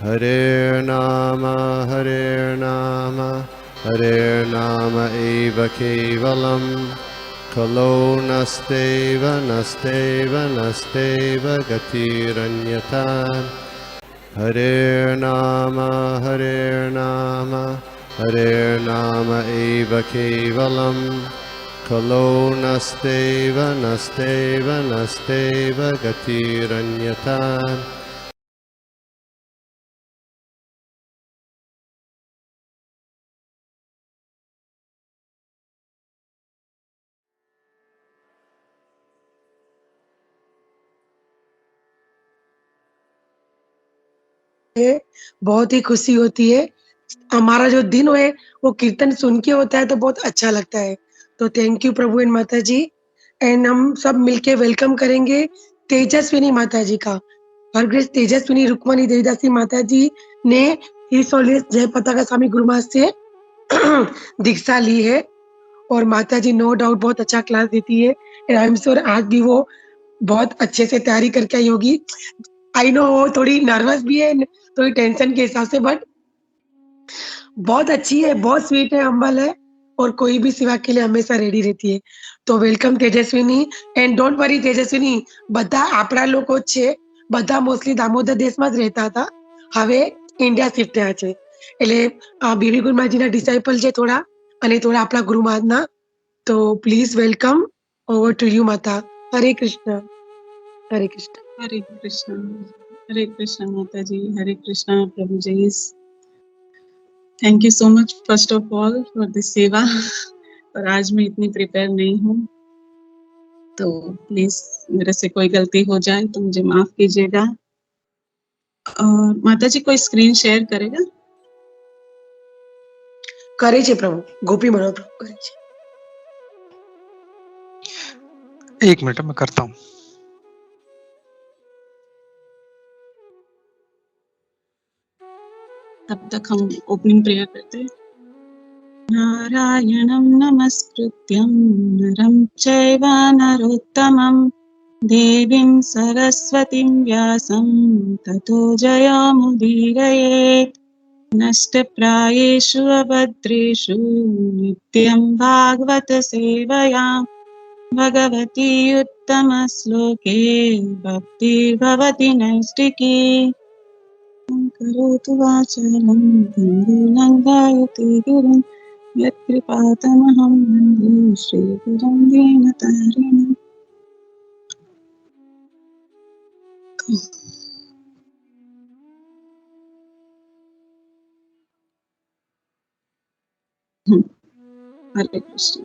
Hare Nama, Hare Nama eva kevalam, Kalo nasteva, nasteva, nasteva gatiranyata. Hare Nama, Hare Nama eva kevalam, Kalo nasteva, nasteva, nasteva gatiranyata. बहुत ही खुशी होती है। हमारा जो दिन है वो कीर्तन सुन के होता है तो बहुत अच्छा लगता है। तो थैंक यू प्रभु एंड माता जी। एंड हम सब मिलके वेलकम करेंगे तेजस्विनी माता जी का। हरग्रेस तेजस्विनी रुक्मणी देवदासी माता जी ने हिज होलीनेस जय पताका स्वामी गुरु महाराज से दीक्षा ली है और माता जी नो डाउट बहुत अच्छा क्लास देती है। एंड आई एम श्योर आज भी वो बहुत अच्छे से तैयारी करके आई होगी। आई नो वो थोड़ी नर्वस भी है, थोड़ी टेंशन के हिसाब से, बट बहुत अच्छी है, बहुत स्वीट है, हम्बल है और कोई भी सेवा के लिए हमेशा रेडी रहती है। तो welcome Tejaswini and don't worry Tejaswini, બધા આપણા લોકો જ છે, બધા મોસ્ટલી દામોદર દેશમાં જ રહેતા હતા, હવે ઇન્ડિયા શિફ્ટ થયા છે. એટલે બીબી ગુરુમાજીના ડિસાઇપલ છે થોડા અને થોડા આપણા ગુરુ મહારાજના. તો please welcome over to you માતા. હરે કૃષ્ણ. હરે Krishna. Hare Krishna Mataji, Hare Krishna Prabhuji. Thank you so much first of all for this सेवा। पर आज मैं इतनी प्रिपेयर नहीं हूँ, तो प्लीज मेरे से कोई गलती हो जाए तो मुझे माफ कीजिएगा। माताजी कोई स्क्रीन शेयर करेगा? કરે છે પ્રભુ, ગોપી મનોહર પ્રભુ કરે છે. एक मिनट मैं करता हूँ। तब तक हम ओपनिंग प्रेयर करते हैं। नारायणं नमस्कृत्यं नरं चैव नरोत्तमं देवीं सरस्वतीं व्यासं ततो जयमुदीरयेत्। नष्टप्रायेषु अभद्रेषु नित्यं भागवत सेवया भगवती उत्तमश्लोके भक्तिर्भवति नैष्टिकी। करोतु वाचालं पङ्गुलं गायते गिरिं यत्कृपातमहं वन्दे श्रीगुरुं दीनतारिणम्। हरे कृष्ण।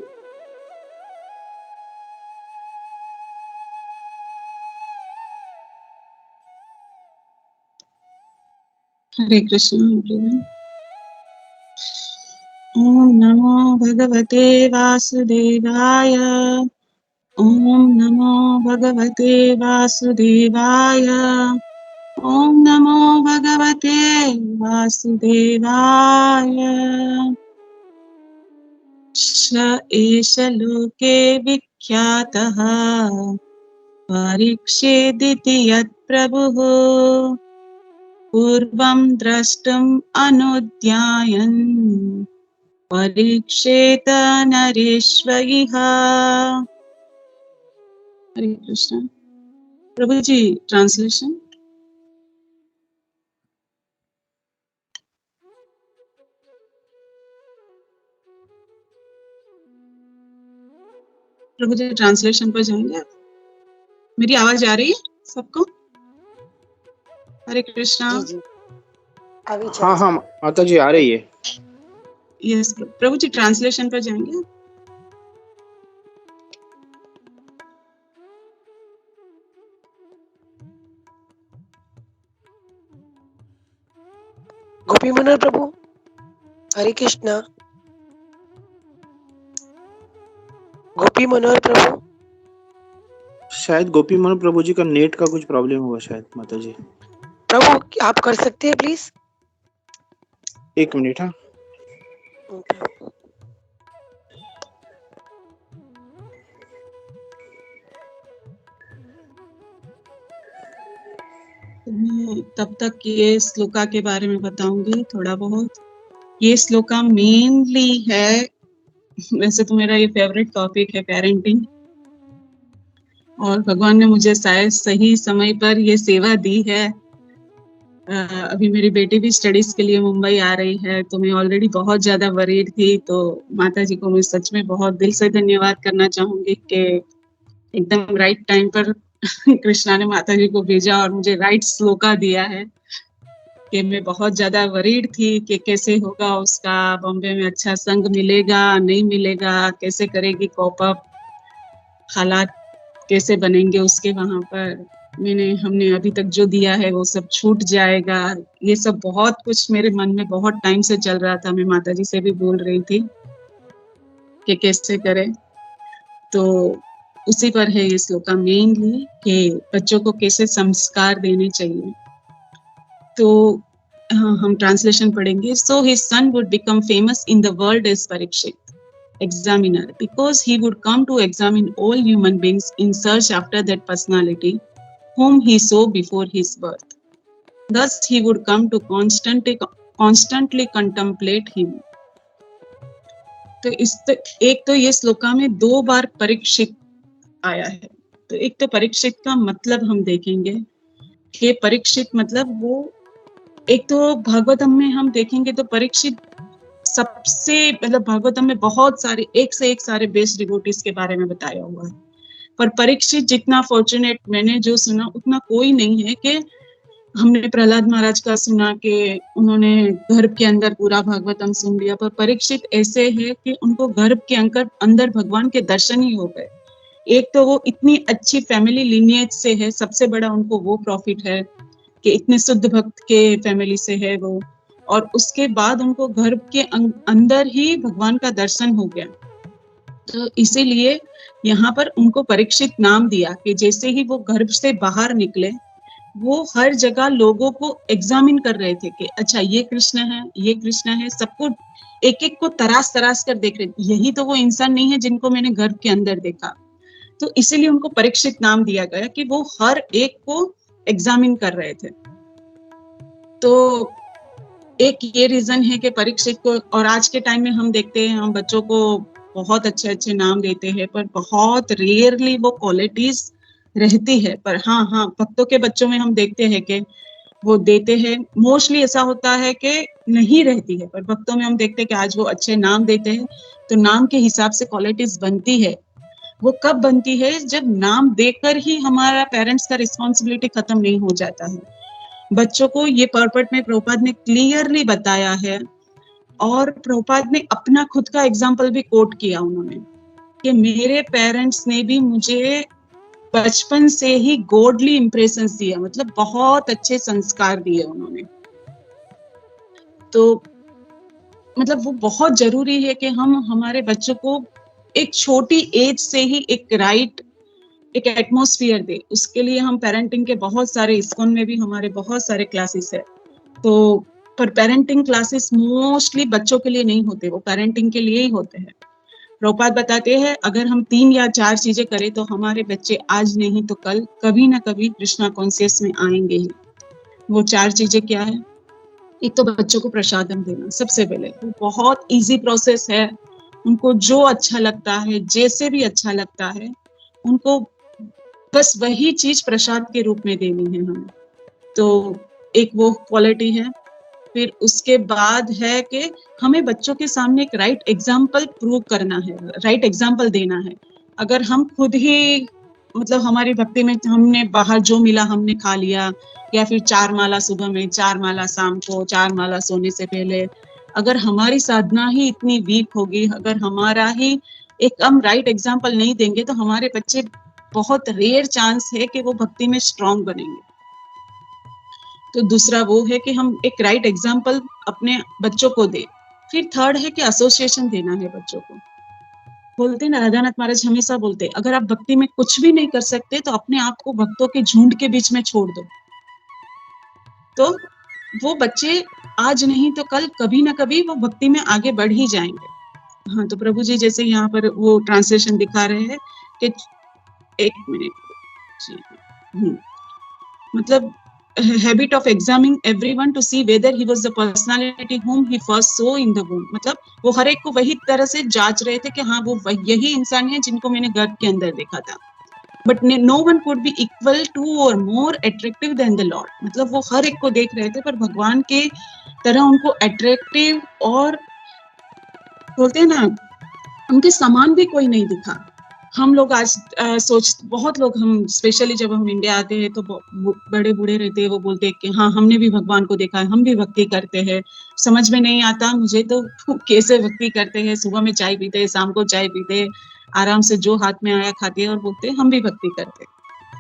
हरे कृष्ण एवरीवन। ओम नमो भगवते वासुदेवाय। ओम नमो भगवते वासुदेवाय। ओम नमो भगवते वासुदेवाय। स एष लोके विख्यातः परीक्षेदिति यत्प्रभुः पूर्वं द्रष्टुम् अनुद्यायन् परीक्षेत नरेश्वरिः। हरे कृष्ण। प्रभु जी ट्रांसलेशन। प्रभु जी ट्रांसलेशन पर जाएंगे आप? मेरी आवाज आ रही है सबको? हरे कृष्णा। જી જી આવી છે. हाँ हाँ माता जी आ रही है। यस प्रभु जी ट्रांसलेशन पर जाएंगे आप? ગોપી મનોહર પ્રભુ હરે કૃષ્ણ. गोपी मनोहर प्रभु. शायद गोपी मोहन प्रभु जी का नेट का कुछ प्रॉब्लम होगा शायद माता जी। प्रभु आप कर सकते हैं प्लीज. एक मिनट। हाँ तो मैं तब तक ये श्लोका के बारे में बताऊंगी थोड़ा बहुत। ये श्लोका मेनली है, वैसे तो मेरा ये फेवरेट टॉपिक है पेरेंटिंग, और भगवान ने मुझे शायद सही समय पर ये सेवा दी है। अभी मेरी बेटी भी स्टडीज के लिए मुंबई आ रही है, तो मैं ऑलरेडी बहुत ज्यादा वरीड थी। तो माता जी को मैं सच में बहुत दिल से धन्यवाद करना चाहूंगी कि एकदम राइट टाइम पर कृष्णा ने माता जी को भेजा और मुझे राइट श्लोका दिया है। कि मैं बहुत ज्यादा वरीड थी कि कैसे होगा उसका, बॉम्बे में अच्छा संग मिलेगा नहीं मिलेगा, कैसे करेगी कॉप अप, हालात कैसे बनेंगे उसके वहां पर। हमने अभी तक जो दिया है वो सब छूट जाएगा, ये सब बहुत कुछ मेरे मन में बहुत टाइम से चल रहा था। मैं माताजी से भी बोल रही थी कि कैसे करें। तो उसी पर है ये श्लोका मेनली, कि बच्चों को कैसे संस्कार देने चाहिए। तो हम ट्रांसलेशन पढ़ेंगे। So his son would become famous in the world as Parikshit examiner, because he would come to examine all human beings in search after that personality whom he saw before his birth. Thus he would come to constantly contemplate him. तो एक तो ये श्लोका में 2 बार परीक्षित आया है। तो एक तो परीक्षित का मतलब हम देखेंगे कि परीक्षित मतलब वो, एक तो भागवतम में हम देखेंगे तो परीक्षित सबसे, मतलब भागवतम में बहुत सारे एक से एक सारे बेस्ट डिवोटीज के बारे में बताया हुआ है, पर परीक्षित जितना फॉर्चुनेट मैंने जो सुना उतना कोई नहीं है। कि हमने प्रहलाद महाराज का सुना कि उन्होंने गर्भ के अंदर पूरा भागवतम सुन लिया, पर परीक्षित ऐसे है कि उनको गर्भ के अंदर भगवान के दर्शन ही हो गए। एक तो वो इतनी अच्छी फैमिली लिनिएज से है, सबसे बड़ा उनको वो प्रॉफिट है कि इतने शुद्ध भक्त के फैमिली से है वो, और उसके बाद उनको गर्भ के अंदर ही भगवान का दर्शन हो गया। तो इसीलिए यहाँ पर उनको परीक्षित नाम दिया कि जैसे ही वो गर्भ से बाहर निकले, वो हर जगह लोगों को एग्जामिन कर रहे थे कि अच्छा ये कृष्ण है, ये कृष्ण है, सबको एक एक को तराश कर देख रहे थे, यही तो वो इंसान नहीं है जिनको मैंने गर्भ के अंदर देखा। तो इसीलिए उनको परीक्षित नाम दिया गया कि वो हर एक को एग्जामिन कर रहे थे। तो एक ये रीजन है कि परीक्षित को, और आज के टाइम में हम देखते हैं हम बच्चों को बहुत अच्छे अच्छे नाम देते हैं, पर बहुत रेयरली वो क्वालिटीज रहती है। पर हाँ भक्तों के बच्चों में हम देखते हैं कि वो देते हैं, मोस्टली ऐसा होता है कि नहीं रहती है, पर भक्तों में हम देखते हैं कि आज वो अच्छे नाम देते हैं। तो नाम के हिसाब से क्वालिटीज बनती है। वो कब बनती है? जब नाम देकर ही हमारा पेरेंट्स का रिस्पॉन्सिबिलिटी खत्म नहीं हो जाता है। बच्चों को ये पर्पट में प्रभुपाद ने क्लियरली बताया है, और प्रभुपाद ने अपना खुद का एग्जाम्पल भी कोट किया उन्होंने, कि मेरे पेरेंट्स ने भी मुझे बचपन से ही गॉडली इंप्रेशंस दिया, मतलब बहुत अच्छे संस्कार दिए उन्होंने। तो मतलब वो बहुत जरूरी है कि हम हमारे बच्चों को एक छोटी एज से ही एक एटमॉस्फेयर दे। उसके लिए हम पेरेंटिंग के बहुत सारे, इस्कॉन में भी हमारे बहुत सारे क्लासेस है। तो पर पेरेंटिंग क्लासेस मोस्टली बच्चों के लिए नहीं होते, वो पेरेंटिंग के लिए ही होते हैं। प्रभुपाद बताते हैं अगर हम 3 या 4 चीजें करें तो हमारे बच्चे आज नहीं तो कल कभी ना कभी कृष्णा कॉन्शियस में आएंगे ही। वो 4 चीजें क्या है? एक तो बच्चों को प्रसादम देना, सबसे पहले वो बहुत इजी प्रोसेस है। उनको जो अच्छा लगता है, जैसे भी अच्छा लगता है, उनको बस वही चीज प्रसाद के रूप में देनी है हमें। तो एक वो क्वालिटी है। फिर उसके बाद है कि हमें बच्चों के सामने एक राइट एग्जाम्पल प्रूव करना है, राइट एग्जाम्पल देना है। अगर हम खुद ही, मतलब हमारी भक्ति में हमने बाहर जो मिला हमने खा लिया, या फिर 4 माला सुबह में, 4 माला शाम को, 4 माला सोने से पहले, अगर हमारी साधना ही इतनी वीक होगी, अगर हमारा ही एक हम राइट एग्जाम्पल नहीं देंगे, तो हमारे बच्चे बहुत रेयर चांस है कि वो भक्ति में स्ट्रांग बनेंगे। तो दूसरा वो है कि हम एक राइट एग्जाम्पल अपने बच्चों को दे। फिर थर्ड है कि एसोसिएशन देना है बच्चों को। बोलते ना, राधानाथ महाराज हमेशा बोलते, अगर आप भक्ति में कुछ भी नहीं कर सकते तो अपने आप को भक्तों के झुंड के बीच में छोड़ दो, तो वो बच्चे आज नहीं तो कल कभी ना कभी वो भक्ति में आगे बढ़ ही जाएंगे। हाँ, तो प्रभु जी जैसे यहाँ पर वो ट्रांसलेशन दिखा रहे हैं कि 1 मिनट जी, मतलब habit of examining everyone to see whether he was the personality whom he first saw in the womb. मतलब वो हर एक को वही तरह से जांच रहे थे कि हाँ वो यही इंसान है जिनको मैंने गर्भ के अंदर देखा था. But no one could be equal to or more attractive than the Lord. मतलब वो हर एक को देख रहे थे पर भगवान के तरह उनको अट्रैक्टिव और बोलते हैं ना उनके समान भी कोई नहीं दिखा. हम लोग आज बहुत लोग हम स्पेशली जब हम इंडिया आते हैं तो बड़े बूढ़े रहते हैं, वो बोलते हैं कि हाँ हमने भी भगवान को देखा है, हम भी भक्ति करते हैं. समझ में नहीं आता मुझे तो कैसे भक्ति करते हैं. सुबह में चाय पीते हैं, शाम को चाय पीते हैं, आराम से जो हाथ में आया खाते हैं और बोलते हैं हम भी भक्ति करते हैं.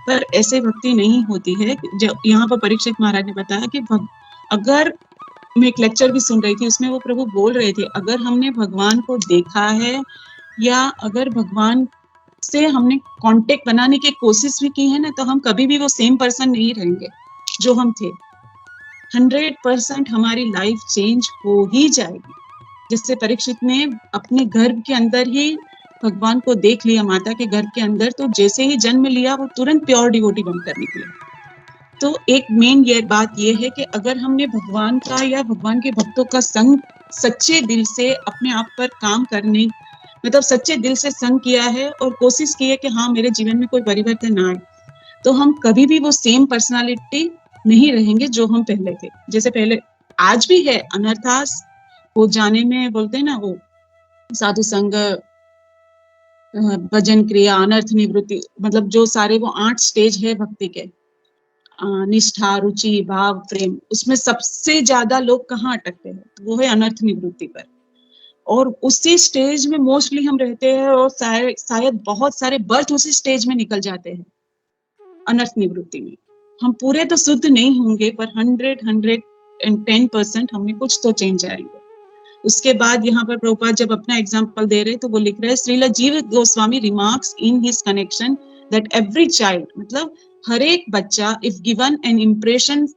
पर ऐसे भक्ति नहीं होती है. जो यहाँ पर परीक्षित महाराज ने बताया कि अगर मैं एक लेक्चर भी सुन रही थी, उसमें वो प्रभु बोल रहे थे अगर हमने भगवान को देखा है या अगर भगवान से हमने कांटेक्ट बनाने की कोशिश भी की है ना, तो हम कभी भी वो सेम पर्सन नहीं रहेंगे जो हम थे. 100% हमारी लाइफ चेंज हो ही जाएगी. जिससे परीक्षित ने अपने गर्भ के अंदर ही भगवान को देख लिया, माता के गर्भ के अंदर, तो जैसे ही जन्म लिया वो तुरंत प्योर डिवोटी बनकर निकले. तो एक मेन ये बात ये है कि अगर हमने भगवान का या भगवान के भक्तों का संग सच्चे दिल से अपने आप पर काम करने मतलब सच्चे दिल से संग किया है और कोशिश की है कि हाँ मेरे जीवन में कोई परिवर्तन ना आए, तो हम कभी भी वो सेम पर्सनालिटी नहीं रहेंगे जो हम पहले थे. जैसे पहले आज भी है अनर्थास वो जाने में बोलते हैं ना, वो साधु संग, भजन क्रिया, अनर्थ निवृत्ति, मतलब जो सारे वो 8 स्टेज है भक्ति के, निष्ठा, रुचि, भाव, प्रेम, उसमें सबसे ज्यादा लोग कहाँ अटकते हैं? वो है अनर्थ निवृत्ति पर. और उसी स्टेज में मोस्टली हम रहते हैं और शायद बहुत सारे बर्थ उसी स्टेज में निकल जाते हैं अनर्थ निवृत्ति में. हम पूरे तो शुद्ध नहीं होंगे पर 110% हमें कुछ तो चेंज आएंगे. उसके बाद यहाँ पर प्रभुपाद जब अपना एग्जाम्पल दे रहे तो वो लिख रहे हैं, श्रीला जीव Goswami remarks in his connection that every child, मतलब हर एक बच्चा if given an impression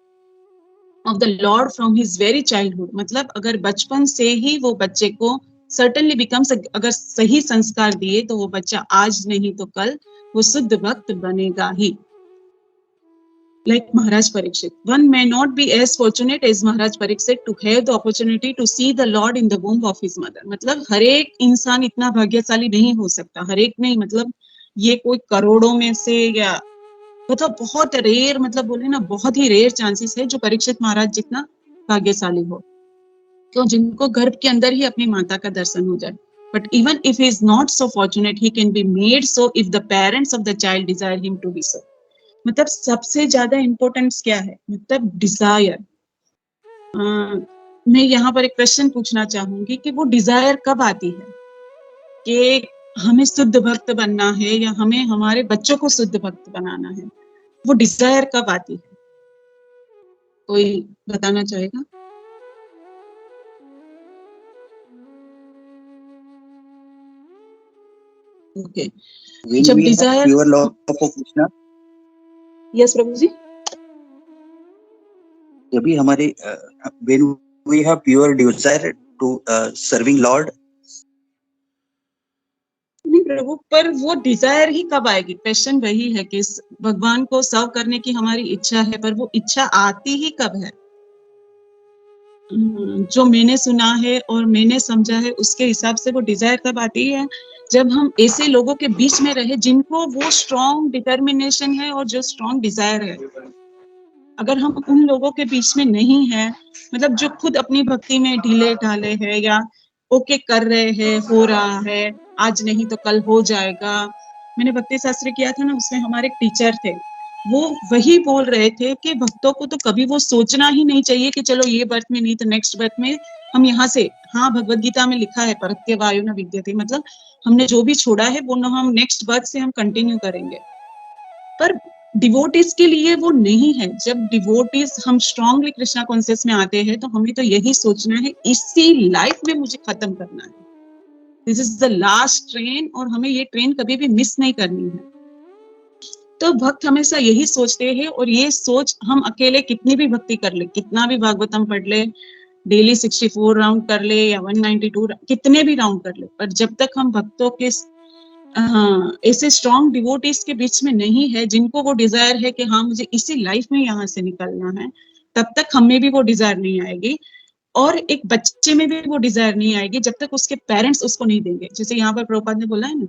of the Lord from his very childhood, मतलब अगर बचपन से ही वो बच्चे को सर्टेनली बिकम्स, अगर सही संस्कार दिए तो वो बच्चा आज नहीं तो कल वो शुद्ध भक्त बनेगा ही. Like Maharaj Parikshit, one may not be as fortunate as Maharaj Parikshit to have the opportunity to see the Lord in the womb of his mother. मतलब हर एक इंसान इतना भाग्यशाली नहीं हो सकता, हर एक नहीं, मतलब ये कोई करोड़ों में से या मतलब बहुत रेयर, मतलब बोले ना बहुत ही रेयर चांसेस है जो परीक्षित महाराज जितना भाग्यशाली हो, क्यों जिनको गर्भ के अंदर ही अपनी माता का दर्शन हो जाए. But even if he is not so fortunate, he can be made so if the parents of the child desire him to be so. मतलब सबसे ज्यादा इम्पोर्टेंस क्या है? मतलब डिजायर. मैं यहाँ पर एक क्वेश्चन पूछना चाहूंगी कि वो डिजायर कब आती है कि हमें शुद्ध भक्त बनना है या हमें हमारे बच्चों को शुद्ध भक्त बनाना है? वो डिजायर कब आती है? कोई बताना चाहेगा? ओके. जब desire, pure love of Krishna, yes Prabhu ji, जब भी हमारे when we have pure desire to serving Lord. नहीं प्रभु, पर वो डिजायर ही कब आएगी? क्वेश्चन वही है कि भगवान को सर्व करने की हमारी इच्छा है, पर वो इच्छा आती ही कब है? जो मैंने सुना है और मैंने समझा है उसके हिसाब से वो डिजायर कब आती है? जब हम ऐसे लोगों के बीच में रहे जिनको वो स्ट्रॉन्ग डिटर्मिनेशन है और जो स्ट्रॉन्ग डिजायर है. अगर हम उन लोगों के बीच में नहीं है, मतलब जो खुद अपनी भक्ति में ढीले ढाले है या ओके कर रहे हैं, हो रहा है, आज नहीं तो कल हो जाएगा. मैंने भक्ति शास्त्र किया था ना, उसमें हमारे टीचर थे, वो वही बोल रहे थे कि भक्तों को तो कभी वो सोचना ही नहीं चाहिए कि चलो ये बर्थ में नहीं तो नेक्स्ट बर्थ में हम यहाँ से, हाँ भगवद गीता में लिखा है परत्यवायो न विद्यते, मतलब हमने जो भी छोड़ा है वो न हम नेक्स्ट बर्थ से हम कंटिन्यू करेंगे. पर डिवोटीज के लिए वो नहीं है. जब डिवोटीज हम स्ट्रांगली कृष्णा कॉन्शियस में आते हैं तो हमें तो यही सोचना है इसी लाइफ में मुझे खत्म करना है, this is the last train, और हमें ये ट्रेन कभी भी मिस नहीं करनी है. तो भक्त हमेशा यही सोचते हैं, और ये सोच हम अकेले कितनी भी भक्ति कर ले, कितना भी भागवतम पढ़ ले, डेली 64 राउंड कर ले या 192 कितने भी राउंड कर ले, पर जब तक हम भक्तों के ऐसे स्ट्रॉन्ग डिवोटीज के बीच में नहीं है जिनको वो डिजायर है कि हाँ मुझे इसी लाइफ में यहाँ से निकलना है, तब तक हमें भी वो डिजायर नहीं आएगी और एक बच्चे में भी वो डिजायर नहीं आएगी जब तक उसके पेरेंट्स उसको नहीं देंगे। जैसे यहाँ पर प्रभुपाद ने बोला है ना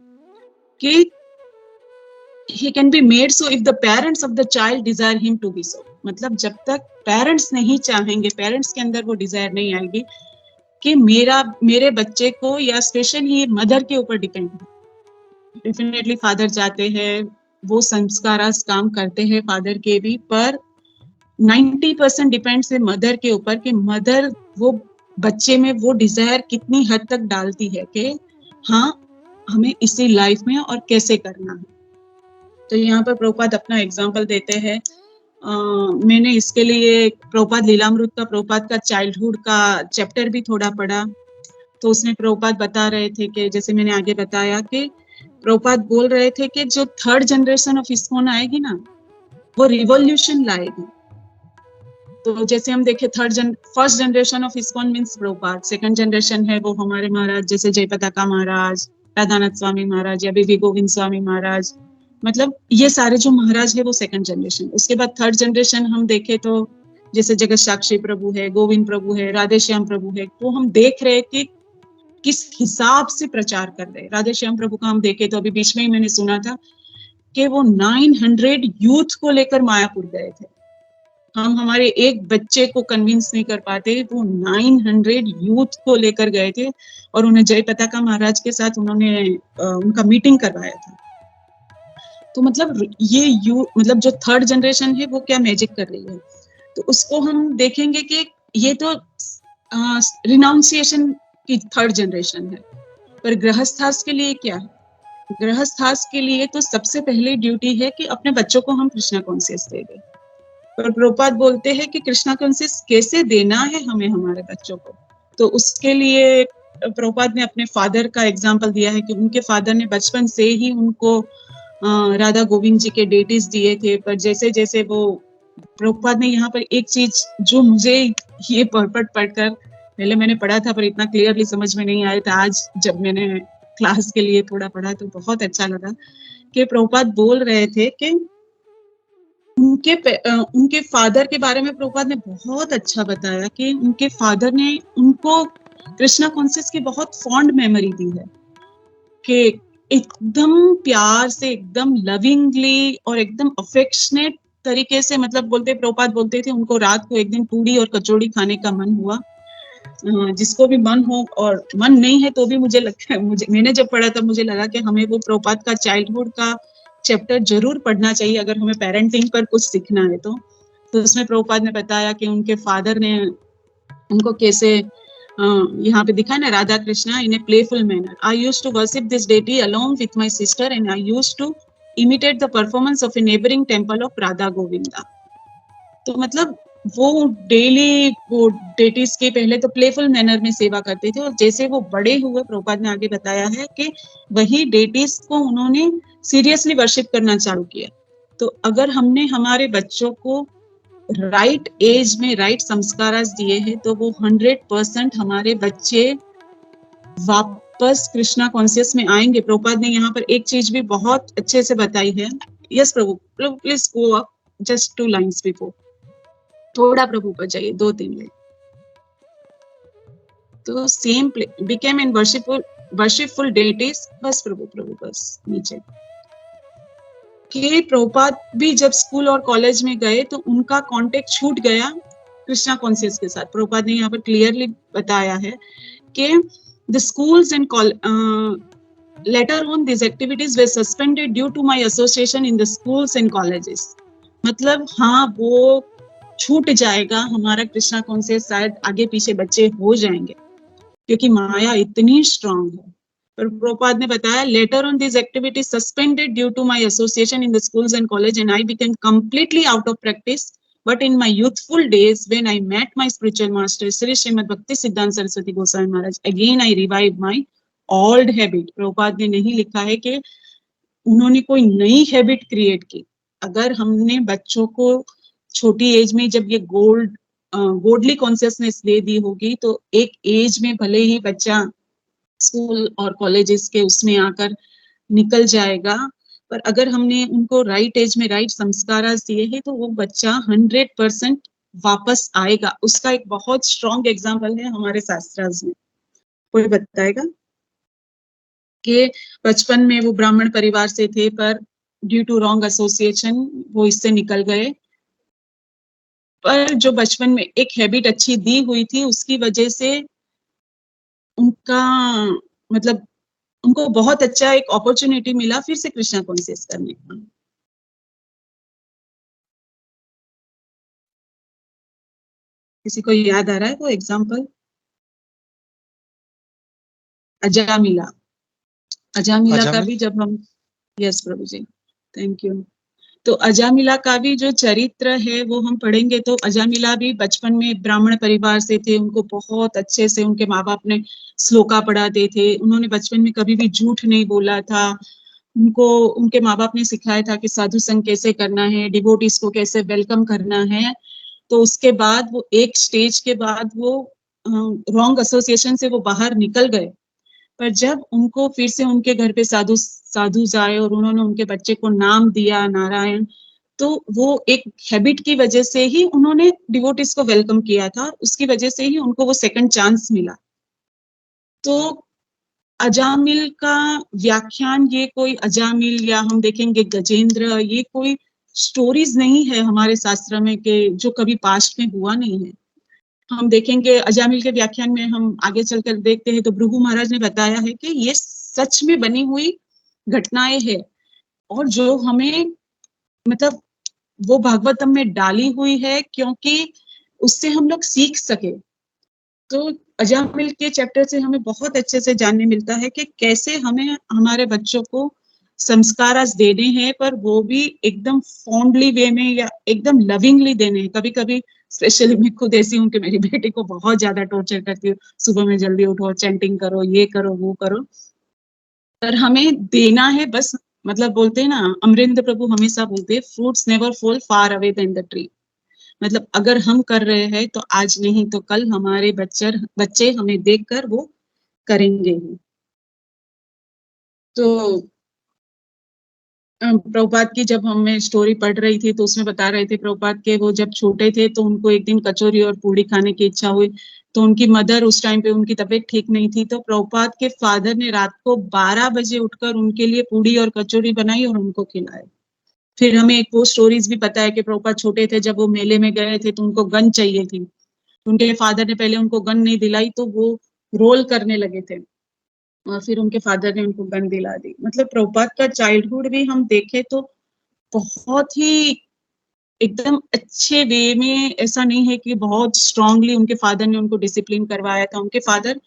कि he can be made so if the parents of the child desire him to be so, मतलब जब तक पेरेंट्स नहीं चाहेंगे, पेरेंट्स के अंदर वो डिजायर नहीं आएगी कि मेरे बच्चे को, या स्पेशली मदर के ऊपर डिपेंड है। डेफिनेटली फादर जाते हैं, वो संस्कार काम करते हैं फादर के भी, पर 90% डिपेंड्स है मदर के ऊपर कि मदर वो बच्चे में वो डिजायर कितनी हद तक डालती है कि हाँ हमें इसी लाइफ में और कैसे करना है। तो यहाँ पर प्रभुपाद अपना एग्जाम्पल देते हैं। मैंने इसके लिए प्रभुपाद लीलामृत का, प्रभुपाद का चाइल्डहुड का चैप्टर भी थोड़ा पढ़ा, तो उसमें प्रभुपाद बता रहे थे कि जैसे मैंने आगे बताया कि प्रभुपाद बोल रहे थे कि जो थर्ड जनरेशन ऑफ इस्कॉन आएगी ना, वो रिवॉल्यूशन लाएगी। तो जैसे हम देखे first generation of ISKCON means Prabhupada, second generation है वो हमारे महाराज जैसे जयपताका महाराज, राधानाथ स्वामी महाराज या बीबी गोविंद स्वामी महाराज, मतलब ये सारे जो महाराज है वो सेकंड जनरेशन। उसके बाद थर्ड जनरेशन हम देखे तो जैसे जगत साक्षी प्रभु है, गोविंद प्रभु है, राधे श्याम प्रभु है, तो हम देख रहे कि किस हिसाब से प्रचार कर रहे हैं। राधे श्याम प्रभु का हम देखे तो अभी बीच में ही मैंने सुना था कि वो 900 यूथ को लेकर मायापुर गए थे। हम हमारे एक बच्चे को कन्विंस नहीं कर पाते, वो 900 यूथ को लेकर गए थे और उन्हें जयपताका महाराज के साथ उन्होंने उनका मीटिंग करवाया था। तो मतलब ये मतलब जो थर्ड जनरेशन है वो क्या मैजिक कर रही है, तो उसको हम देखेंगे कि ये तो रिनाउंसिएशन की थर्ड जनरेशन है। पर गृहस्थास के लिए क्या है? गृहस्थास के लिए तो सबसे पहले ड्यूटी है कि अपने बच्चों को हम कृष्णा कॉन्शियस दे दें। पर प्रभुपाद बोलते हैं कि कृष्णा कॉन्शियस कैसे देना है हमें हमारे बच्चों को, तो उसके लिए प्रभुपाद ने अपने फादर का एग्जाम्पल दिया है कि उनके फादर ने बचपन से ही उनको राधा गोविंद जी के डेटीज दिए थे। पर जैसे जैसे वो, प्रभुपाद ने यहाँ पर एक चीज जो मुझे ये पर्पट पढ़कर, पहले मैंने पढ़ा था पर इतना क्लियरली समझ में नहीं आया था, आज जब मैंने क्लास के लिए थोड़ा पढ़ा तो बहुत अच्छा लगा कि प्रभुपाद बोल रहे थे कि उनके फादर के बारे में प्रभुपाद ने बहुत अच्छा बताया कि उनके फादर ने उनको कृष्णा कॉन्शियस की बहुत फॉन्ड मेमोरी दी है कि एकदम प्यार से, एकदम लविंगली और एकदम अफेक्शनेट तरीके से, मतलब प्रभुपाद बोलते थे उनको रात को एक दिन पूड़ी और कचौड़ी खाने का मन हुआ। जिसको भी मन हो और मन नहीं है तो भी मुझे लगता है, मैंने जब पढ़ा तब मुझे लगा कि हमें वो प्रभुपाद का चाइल्डहुड का चैप्टर जरूर पढ़ना चाहिए अगर हमें पेरेंटिंग पर कुछ सीखना है तो उसमें प्रभुपाद ने बताया कि उनके फादर ने उनको कैसे यहाँ पे दिखा ना, Radha Krishna in a playful manner, I used to worship this deity along with my sister and I used to imitate the performance of a neighbouring temple of Radha Govinda. तो मतलब वो डेली वो डेटीज के पहले तो प्लेफुल मैनर में सेवा करते थे और जैसे वो बड़े हुए, प्रभुपाद ने आगे बताया है कि वही डेटीज को उन्होंने सीरियसली वर्शिप करना चालू किया। तो अगर हमने हमारे बच्चों को राइट एज में राइट संस्कार दिए हैं तो वो 100% हमारे बच्चे वापस कृष्णा कॉन्शियस में आएंगे। प्रभुपाद ने यहाँ पर एक चीज भी बहुत अच्छे से बताई है। Yes Prabhu, please go up just 2 lines before, थोड़ा प्रभु पर जाइए, 2-3 लाइन। तो सेम बिकेम इन वर्शिपफुल डेटीज, बस प्रभु बस नीचे कि प्रभुपाद भी जब स्कूल और कॉलेज में गए तो उनका कांटेक्ट छूट गया कृष्णा कॉन्शियस के साथ। प्रभुपाद ने यहाँ पर क्लियरली बताया है कि the schools and letter on this activities were suspended due to my association in the schools and colleges. मतलब हाँ, वो छूट जाएगा हमारा कृष्णा कॉन्शियस, शायद आगे पीछे बच्चे हो जाएंगे क्योंकि माया इतनी स्ट्रांग है। पर प्रभुपाद ने बताया later on this activity suspended due to my association in the schools and college and I became completely out of practice, but in my youthful days when I met my spiritual master Shri Shrimad Bhakti Siddhanta Saraswati Goswami Maharaj, again I revive my old habit. Prabhupada ने नहीं लिखा है कि उन्होंने कोई नई habit create की। अगर हमने बच्चों को छोटी एज में जब ये गॉडली कॉन्शियसनेस दे दी होगी तो एक एज में भले ही बच्चा स्कूल और कॉलेजेस के उसमें आकर निकल जाएगा, पर अगर हमने उनको राइट एज में राइट संस्कार दिए हैं तो वो बच्चा 100% वापस आएगा। उसका एक बहुत स्ट्रॉन्ग एग्जाम्पल है हमारे शास्त्रास में। कोई बताएगा कि बचपन में वो ब्राह्मण परिवार से थे, पर ड्यू टू रॉन्ग एसोसिएशन वो इससे निकल गए, पर जो बचपन में एक हैबिट अच्छी दी हुई थी उसकी वजह से उनका मतलब उनको बहुत अच्छा एक अपॉर्चुनिटी मिला फिर से कृष्णा कॉन्शियस करने का। किसी को याद आ रहा है कोई एग्जाम्पल? अजामिला का भी जब हम, yes Prabhu ji, thank you. तो अजामिला का भी जो चरित्र है वो हम पढ़ेंगे तो अजामिला भी बचपन में ब्राह्मण परिवार से थे, उनको बहुत अच्छे से उनके माँ बाप ने श्लोका पढ़ाते थे, उन्होंने बचपन में कभी भी झूठ नहीं बोला था, उनको उनके माँ बाप ने सिखाया था कि साधु संग कैसे करना है, डिवोटीज को कैसे वेलकम करना है। तो उसके बाद वो एक स्टेज के बाद वो रॉन्ग एसोसिएशन से वो बाहर निकल गए, पर जब उनको फिर से उनके घर पे साधु आए और उन्होंने उनके बच्चे को नाम दिया नारायण, तो वो एक हैबिट की वजह से ही उन्होंने डिवोटीज को वेलकम किया था, उसकी वजह से ही उनको वो सेकंड चांस मिला। तो अजामिल का व्याख्यान, ये कोई अजामिल या हम देखेंगे गजेंद्र, ये कोई स्टोरीज नहीं है हमारे शास्त्र में के जो कभी पास्ट में हुआ नहीं है। हम देखेंगे अजामिल के व्याख्यान में हम आगे चलकर देखते हैं तो भृगु महाराज ने बताया है कि ये सच में बनी हुई घटनाएं हैं और जो हमें मतलब वो भागवतम में डाली हुई है क्योंकि उससे हम लोग सीख सके। तो अजामिल के चैप्टर से हमें बहुत अच्छे से जानने मिलता है कि कैसे हमें हमारे बच्चों को संस्कार देने हैं, पर वो भी एकदम फॉन्डली वे में या एकदम लविंगली देने हैं। कभी कभी स्पेशली मैं खुद ऐसी हूँ कि मेरी बेटी को बहुत ज्यादा टॉर्चर करती हूँ, सुबह में जल्दी उठो, चैंटिंग करो, ये करो, वो करो, पर हमें देना है बस। मतलब बोलते हैं ना, अमरिंद्र प्रभु हमेशा बोलते हैं fruits never fall far away then the tree. मतलब अगर हम कर रहे हैं तो आज नहीं तो कल हमारे बच्चे हमें देखकर वो करेंगे ही। तो प्रभुपाद की जब हमें स्टोरी पढ़ रही थी तो उसमें बता रहे थे प्रभुपाद के वो जब छोटे थे तो उनको एक दिन कचौरी और पूड़ी खाने की इच्छा हुई, तो उनकी मदर उस टाइम पे उनकी तबीयत ठीक नहीं थी, तो प्रभुपाद के फादर ने रात को 12 बजे उठकर उनके लिए पूड़ी और कचौरी बनाई और उनको खिलाए। फिर हमें एक वो स्टोरीज भी पता है कि प्रभुपाद छोटे थे, जब वो मेले में गए थे तो उनको गन चाहिए थी, उनके फादर ने पहले उनको गन नहीं दिलाई तो वो रोल करने लगे थे और फिर उनके फादर ने उनको गन दिला दी। मतलब प्रभुपाद का चाइल्डहुड भी हम देखें तो बहुत ही एकदम अच्छे वे में, ऐसा नहीं है कि बहुत स्ट्रांगली उनके फादर ने उनको डिसिप्लिन करवाया था। उनके फादर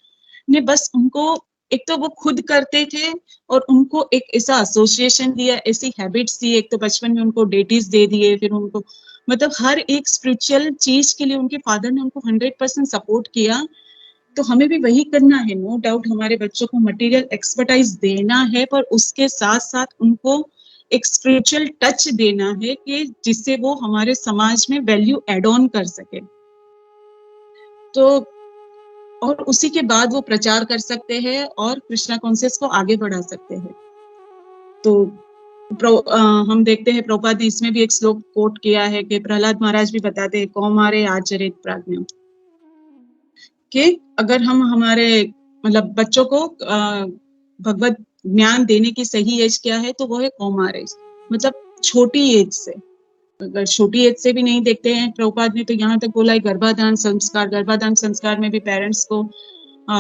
ने बस उनको, एक तो वो खुद करते थे और उनको एक ऐसा एसोसिएशन दिया, ऐसी हैबिट्स दी, एक तो बचपन में उनको डेटीज दे दिए, फिर उनको मतलब हर एक स्पिरिचुअल चीज के लिए उनके फादर ने उनको 100% सपोर्ट किया। तो हमें भी वही करना है, नो डाउट हमारे बच्चों को मटेरियल एक्सपर्टाइज देना है, पर उसके साथ साथ उनको एक स्पिरिचुअल टच देना है कि जिससे वो हमारे समाज में वैल्यू एड ऑन कर सके। तो और उसी के बाद वो प्रचार कर सकते हैं और कृष्णा कॉन्शियस को आगे बढ़ा सकते हैं। तो हम देखते हैं प्रभुपाद ने इसमें भी एक श्लोक कोट किया है कि प्रहलाद महाराज भी बताते हैं, कौमारे आचरित प्राज्ञ, कि अगर हम हमारे मतलब बच्चों को भगवत ज्ञान देने की सही एज क्या है तो वो है कौमार एज, मतलब छोटी एज से। अगर छोटी एज से भी नहीं देखते हैं प्रभुपाद ने तो यहाँ तक बोला है गर्भाधान संस्कार, गर्भाधान संस्कार में भी पेरेंट्स को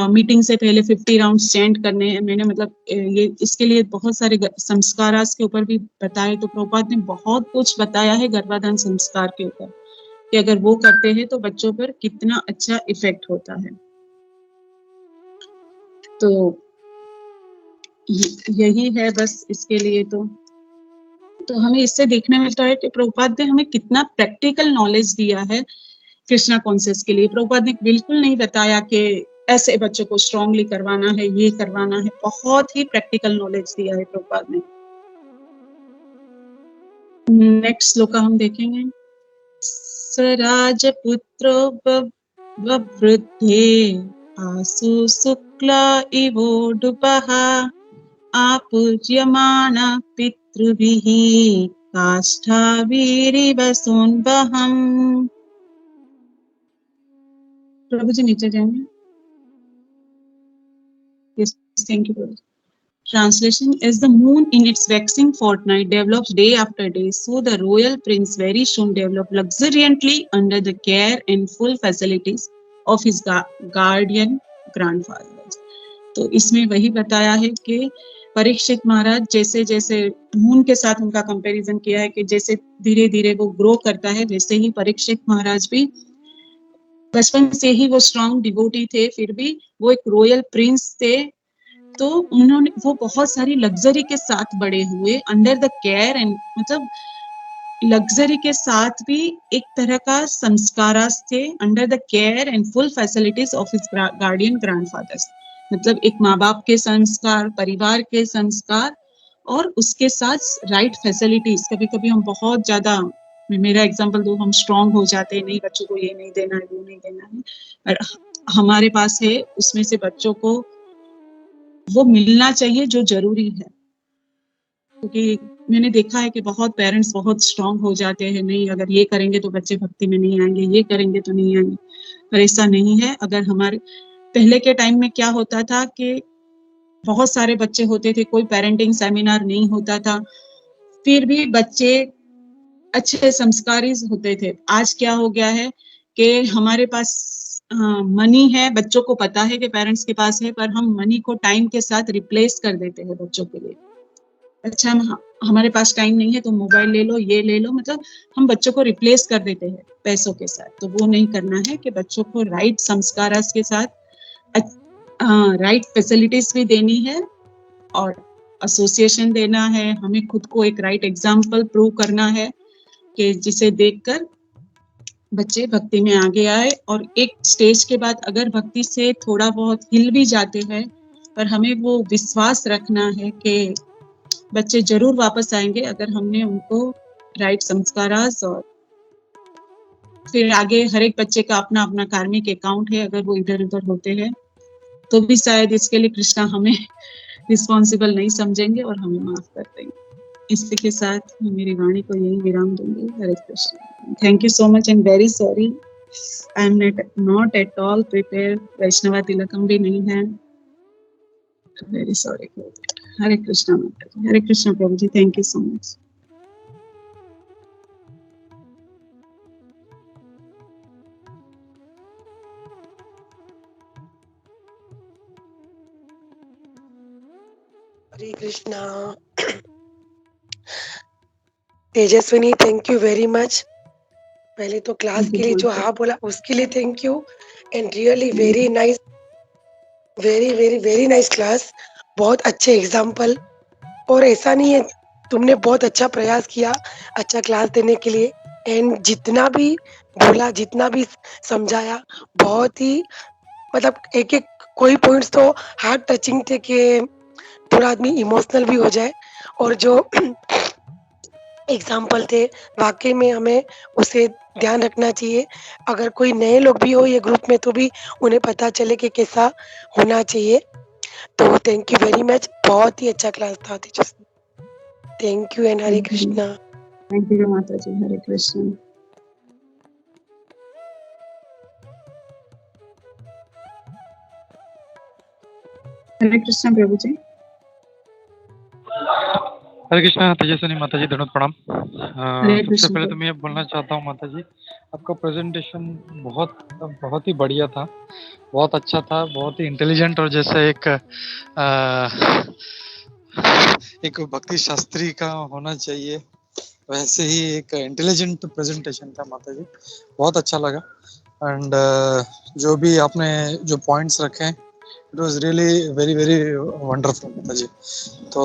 मीटिंग से पहले 50 राउंड्स चैंट करने हैं। मैंने मतलब ये इसके लिए बहुत सारे संस्कार के ऊपर भी बताए, तो प्रभुपाद ने बहुत कुछ बताया है गर्भाधान संस्कार के ऊपर कि अगर वो करते हैं तो बच्चों पर कितना अच्छा इफेक्ट होता है। तो यही है बस इसके लिए। तो हमें इससे देखने मिलता है कि प्रभुपाद ने हमें कितना प्रैक्टिकल नॉलेज दिया है कृष्णा कॉन्शियस के लिए। प्रभुपाद ने बिल्कुल नहीं बताया कि ऐसे बच्चों को स्ट्रांगली करवाना है, ये करवाना है, बहुत ही प्रैक्टिकल नॉलेज दिया है प्रभुपाद ने। नेक्स्ट श्लोक हम देखेंगे। सराजपुत्रो ववृद्धे आसु शुक्ला इवोडुपः आपूज्यमाना पितृभिः काष्ठाभिरिव सोन्वहम्। प्रभु जी नीचे जाएंगे। Yes, thank you, Prabhu. Translation: As the moon in its waxing fortnight develops day after day, so the royal prince very soon developed luxuriantly under the care and full facilities of his guardian grandfathers. तो इसमें वही बताया है कि परीक्षित महाराज जैसे जैसे moon के साथ उनका कंपैरिजन किया है कि जैसे धीरे धीरे वो ग्रो करता है, वैसे ही परीक्षित महाराज भी बचपन से ही वो स्ट्रॉन्ग डिवोटी थे, फिर भी वो एक रॉयल प्रिंस थे। तो उन्होंने वो बहुत सारी लग्जरी के साथ बड़े हुए, अंडर द केयर एंड, मतलब लग्जरी के साथ भी एक तरह का संस्कारास थे, under the care and full facilities of his guardian grandfathers. मतलब एक माँ बाप के संस्कार, परिवार के संस्कार और उसके साथ राइट फैसिलिटीज। कभी कभी हम बहुत ज्यादा, मेरा एग्जांपल दो, हम स्ट्रांग हो जाते हैं, नहीं बच्चों को ये नहीं देना है, वो नहीं देना है, और हमारे पास है उसमें से बच्चों को वो मिलना चाहिए जो जरूरी है। क्योंकि मैंने देखा है कि बहुत पेरेंट्स बहुत स्ट्रांग हो जाते हैं, नहीं अगर ये करेंगे तो बच्चे भक्ति में नहीं आएंगे, ये करेंगे तो नहीं आएंगे, पर ऐसा नहीं है। अगर हमारे पहले के टाइम में क्या होता था कि बहुत सारे बच्चे होते थे, कोई पेरेंटिंग सेमिनार नहीं होता था, फिर भी बच्चे अच्छे संस्कारी होते थे। आज क्या हो गया है कि हमारे पास मनी है, बच्चों को पता है कि पेरेंट्स के पास है, पर हम मनी को टाइम के साथ रिप्लेस कर देते हैं बच्चों के लिए। अच्छा, हमारे पास टाइम नहीं है तो मोबाइल ले लो, ये ले लो, मतलब हम बच्चों को रिप्लेस कर देते हैं पैसों के साथ। तो वो नहीं करना है कि बच्चों को राइट संस्कार के साथ राइट फैसिलिटीज भी देनी है और एसोसिएशन देना है। हमें खुद को एक राइट एग्जाम्पल प्रूव करना है कि जिसे देखकर बच्चे भक्ति में आगे आए। और एक स्टेज के बाद अगर भक्ति से थोड़ा बहुत हिल भी जाते हैं, पर हमें वो विश्वास रखना है कि बच्चे जरूर वापस आएंगे अगर हमने उनको राइट संस्कार। और फिर आगे हर एक बच्चे का अपना अपना कार्मिक अकाउंट है, अगर वो इधर उधर होते हैं तो भी शायद इसके लिए कृष्णा हमें रिस्पॉन्सिबल नहीं समझेंगे और हमें माफ कर देंगे। इसी के साथ मैं मेरी वाणी को यही विराम दूंगी। Hare Krishna. Thank you so much and very sorry, I am not at all prepare. वैष्णवा तिलकम भी नहीं है, very sorry. Hare Krishna Mata ji, Hare Krishna Prabhu ji, thank you so much. Hare Krishna. Tejaswini, thank you very much. पहले तो क्लास के लिए जो हाँ बोला उसके लिए thank you, and really very nice, very very very nice class. बहुत अच्छे एग्जाम्पल, और ऐसा नहीं है, तुमने बहुत अच्छा प्रयास किया अच्छा क्लास देने के लिए, एंड जितना भी बोला, जितना भी समझाया, बहुत ही, मतलब एक एक कोई पॉइंट्स तो हार्ट टचिंग थे कि थोड़ा आदमी इमोशनल भी हो जाए। और जो एग्जाम्पल थे वाकई में हमें उसे ध्यान रखना चाहिए। अगर कोई नए लोग भी हो ये ग्रुप में तो भी उन्हें पता चले कि कैसा होना चाहिए। तो थैंक यू वेरी मच, बहुत ही अच्छा क्लास था Tejaswi. Thank you and Hare Krishna. Thank you Mata ji, हरे कृष्ण। हरे कृष्ण प्रभु जी। हरे कृष्णा तेजस्विनी माता जी, धन्यवाद, प्रणाम। सबसे कृष्ण। पहले तो मैं ये बोलना चाहता हूँ माता जी, आपका प्रेजेंटेशन बहुत ही बढ़िया था, बहुत अच्छा था, बहुत ही इंटेलिजेंट, और जैसे एक भक्ति शास्त्री का होना चाहिए वैसे ही एक इंटेलिजेंट प्रेजेंटेशन था माता जी, बहुत अच्छा लगा। एंड जो भी आपने जो पॉइंट्स रखे हैं, it was really very very wonderful Mata जी। तो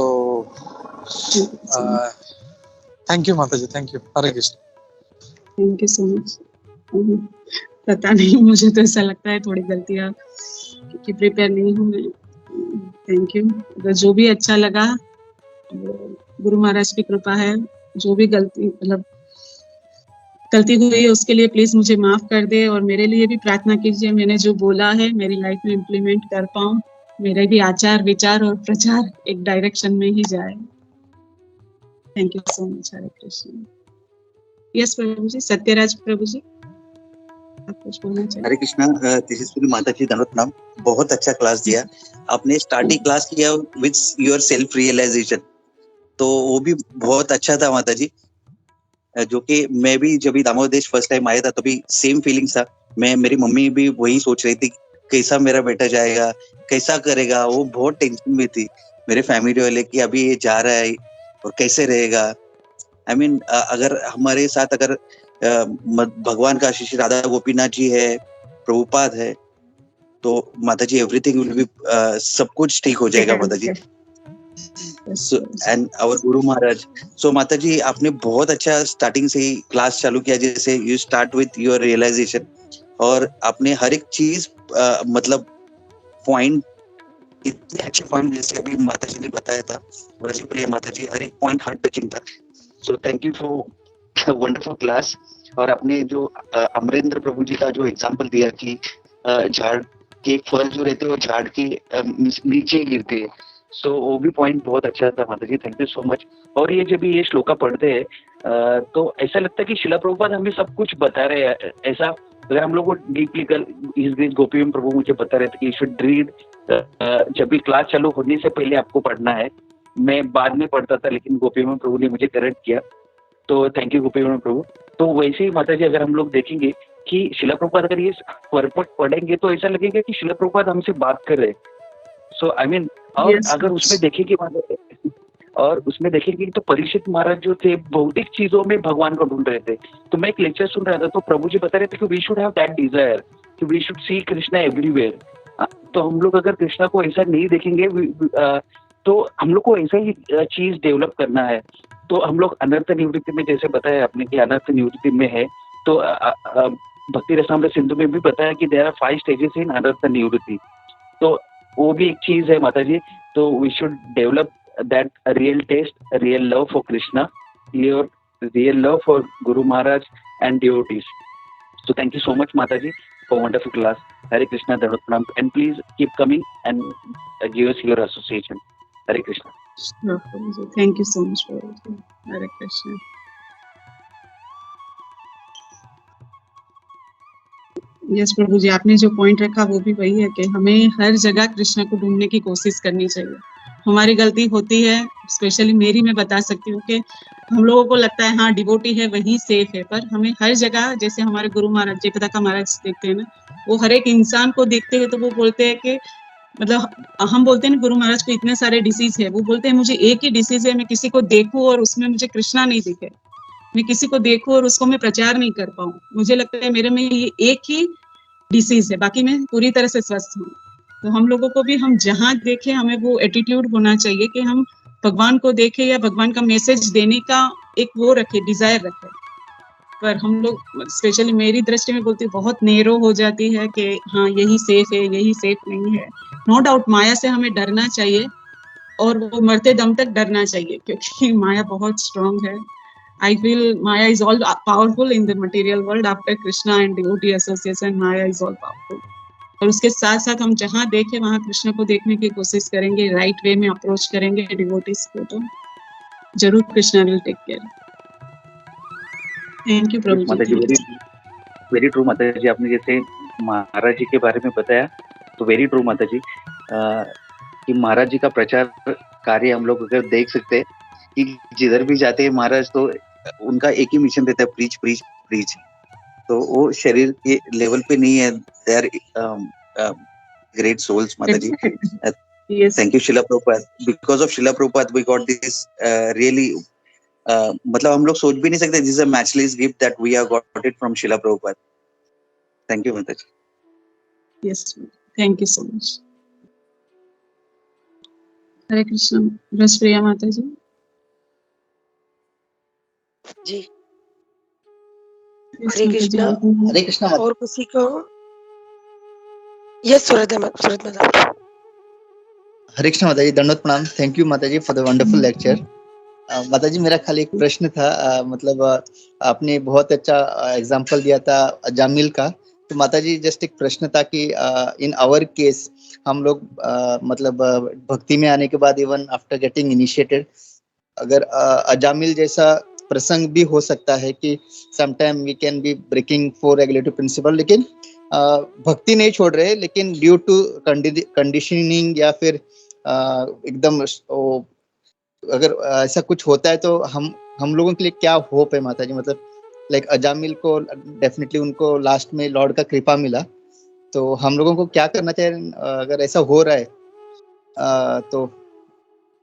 thank you Mata ji, thank you. Hare Krishna. Thank you so much. पता नहीं, मुझे तो ऐसा लगता है थोड़ी गलतियां, क्योंकि प्रिपेयर नहीं हूँ मैं। Thank you. अगर जो भी अच्छा लगा, गुरु महाराज की कृपा है, जो भी गलती हुई है उसके लिए प्लीज मुझे माफ कर दे, और मेरे लिए भी प्रार्थना कीजिए, मैंने जो बोला है मेरी लाइफ में इम्प्लीमेंट कर पाऊँ। मेरे भी आचार विचार और प्रचार एक डायरेक्शन में ही जाए। Thank you so much. Hare Krishna. Yes Prabhu ji, Satyaraj Prabhu ji, आप कुछ बोलना चाहिए? हरे कृष्णा, तेजस्विनी माता जी दंडवत प्रणाम। बहुत अच्छा क्लास दिया आपने। स्टार्टिंग क्लास किया विथ योर सेल्फ रियलाइजेशन, तो वो भी बहुत अच्छा था माता जी। जो कि मैं भी जब दामोदर देश फर्स्ट टाइम आया था तभी सेम फीलिंग था। मेरी मम्मी भी वही सोच रही थी कैसा मेरा बेटा जाएगा, कैसा करेगा। वो बहुत टेंशन में थी मेरे फैमिली वाले कि अभी ये जा रहा है और कैसे रहेगा। आई मीन अगर हमारे साथ अगर भगवान का आशीष राधा गोपीनाथ जी है, प्रभुपाद है, तो माता जी एवरीथिंग विल बी, सब कुछ ठीक हो जाएगा माता जी। And our Guru Maharaj. सो माता जी आपने बहुत अच्छा स्टार्टिंग से ही क्लास चालू किया, जैसे you start with your realization, और आपने हर एक चीज मतलब पॉइंट, इतने अच्छे पॉइंट जैसे अभी माता जी ने बताया था, वैसे प्रिय माता जी हर एक पॉइंट हार्ट टचिंग था। So thank you for wonderful class. और आपने जो अमरेंद्र प्रभु जी का जो एग्जांपल दिया कि झाड़ के फल जो रहते हैं वो झाड़ के नीचे गिरते हैं, सो वो भी पॉइंट बहुत अच्छा था Mata ji. Thank you so much. और ये जब ये श्लोका पढ़ते हैं तो ऐसा लगता है कि शिला प्रभुपाद हमें सब कुछ बता रहे हैं। ऐसा अगर हम लोग को डीपली कर इस ग्रेस गोपी में प्रभु मुझे बता रहे थे कि यू शुड रीड, जब भी क्लास चालू होने से पहले आपको पढ़ना है। मैं बाद में पढ़ता था लेकिन गोपी में प्रभु ने मुझे करेक्ट किया, तो थैंक यू गोपी में प्रभु। तो वैसे ही माता जी अगर हम लोग देखेंगे कि शिला प्रभुपाद अगर ये परपट पढ़ेंगे तो ऐसा लगेगा कि शिला प्रभुपाद हमसे बात कर रहे हैं। सो आई मीन, और Yes, अगर उसमें देखेंगे और उसमें देखेंगे तो परीक्षित महाराज जो थे भौतिक चीजों में भगवान को ढूंढ रहे थे। तो मैं एक लेक्चर सुन रहा था तो प्रभु जी बता रहे थे कि we should have that desire, कि we should see Krishna everywhere. तो हम लोग अगर कृष्णा को ऐसा नहीं देखेंगे तो हम लोग को ऐसा ही चीज डेवलप करना है। तो हम लोग अनर्थ निवृत्ति में, जैसे बताया आपने कि अनर्थ निवृत्ति में है, तो भक्ति रसामृत सिंधु में भी बताया कि देयर आर 5 स्टेजेस इन अनर्थ निवृत्ति। तो वो भी एक चीज है माता जी। तो we should develop that real taste, real love for Krishna, your real love for Guru Maharaj and devotees. So thank you so much Mataji for wonderful class. Hare Krishna, Dandavat Pranam, and please keep coming and give us your association. Hare Krishna. Sure, Prabhuji. Thank you so much, Prabhuji. Hare Krishna. Yes Prabhu ji, आपने जो point रखा वो भी वही है कि हमें हर जगह कृष्ण को ढूंढने की कोशिश करनी चाहिए। हमारी गलती होती है, स्पेशली मेरी, मैं बता सकती हूँ कि हम लोगों को लगता है हाँ डिवोटी है वही सेफ है, पर हमें हर जगह, जैसे हमारे गुरु महाराज जयप्रकाश महाराज देखते हैं ना, वो हर एक इंसान को देखते हैं तो वो बोलते हैं कि मतलब हम बोलते हैं ना गुरु महाराज को इतने सारे डिसीज है, वो बोलते हैं मुझे एक ही डिसीज है, मैं किसी को देखूं और उसमें मुझे कृष्णा नहीं दिखे, मैं किसी को देखूं और उसको मैं प्रचार नहीं कर पाऊं, मुझे लगता है मेरे में ये एक ही डिसीज है, बाकी मैं पूरी तरह से स्वस्थ हूँ। तो हम लोगों को भी, हम जहाँ देखें हमें वो एटीट्यूड होना चाहिए कि हम भगवान को देखें या भगवान का मैसेज देने का एक वो रखे, डिजायर रखे। पर हम लोग, स्पेशली मेरी दृष्टि में बोलती, बहुत नैरो हो जाती है कि हाँ यही सेफ है, यही सेफ नहीं है। नो डाउट माया से हमें डरना चाहिए और वो मरते दम तक डरना चाहिए, क्योंकि माया बहुत स्ट्रांग है। I feel Maya is all powerful in the material world. After Krishna and devotee association, Maya is all powerful. और उसके साथ साथ हम जहाँ देखें वहाँ कृष्ण को देखने की कोशिश करेंगे, राइट वे में अप्रोच करेंगे डिवोटीज को, तो जरूर Krishna will take care. Thank you Prabhu Mata ji, very true माता जी। आपने जैसे महाराज जी के बारे में बताया तो वेरी ट्रू माता जी, कि महाराज जी का प्रचार कार्य हम लोग अगर देख सकते हैं कि जिधर भी जाते हैं महाराज तो उनका एक ही मिशन रहता है, प्रीच प्रीच प्रीच। तो वो शरीर के लेवल पे नहीं है, दे आर ग्रेट सोल्स माता ji. Thank you Shila Prabhupada, because of Shrila Prabhupada we got this really, मतलब हम लोग सोच भी नहीं सकते, this is a matchless gift that we have got it from Shrila Prabhupada. Thank you Mata ji. Yes, thank you so much. Hare Krishna, Rasapriya Mata ji. जी हरे कृष्णा। हरे कृष्णा। और किसी को? यस सूरत माता। हरे कृष्णा माता जी, दंडवत प्रणाम। Thank you Mata ji for the wonderful lecture. माता जी मेरा खाली एक प्रश्न था, मतलब आपने बहुत अच्छा एग्जांपल दिया था जामिल का। तो माता जी जस्ट एक प्रश्न था कि इन आवर केस हम लोग मतलब भक्ति में आने के बाद इवन आफ्टर गेटिंग इनिशिएटेड, अगर अजामिल जैसा प्रसंग भी हो सकता है कि sometime we can be breaking 4 regulatory principle, लेकिन भक्ति नहीं छोड़ रहे, लेकिन ड्यू टू कंडीशनिंग या फिर एकदम अगर ऐसा कुछ होता है तो हम लोगों के लिए क्या होप है माता जी? मतलब लाइक अजामिल को डेफिनेटली उनको लास्ट में लॉर्ड का कृपा मिला, तो हम लोगों को क्या करना चाहिए अगर ऐसा हो रहा है तो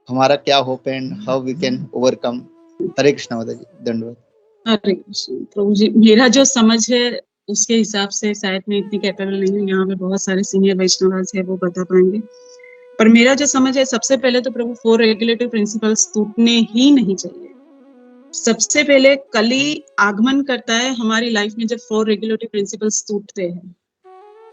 हमारा क्या hope and how we can overcome? Hare Krishna Mata ji, धन्यवाद। हरे कृष्ण प्रभु जी, मेरा जो समझ है उसके हिसाब से शायद मैं इतनी कैपेबल नहीं हूँ, यहाँ पे बहुत सारे सीनियर वैष्णव है वो बता पाएंगे, पर मेरा जो समझ है सबसे पहले तो प्रभु 4 रेगुलेटरी प्रिंसिपल्स टूटने ही नहीं चाहिए। सबसे पहले कली आगमन करता है हमारी लाइफ में जब 4 रेगुलेटरी प्रिंसिपल्स टूटते हैं।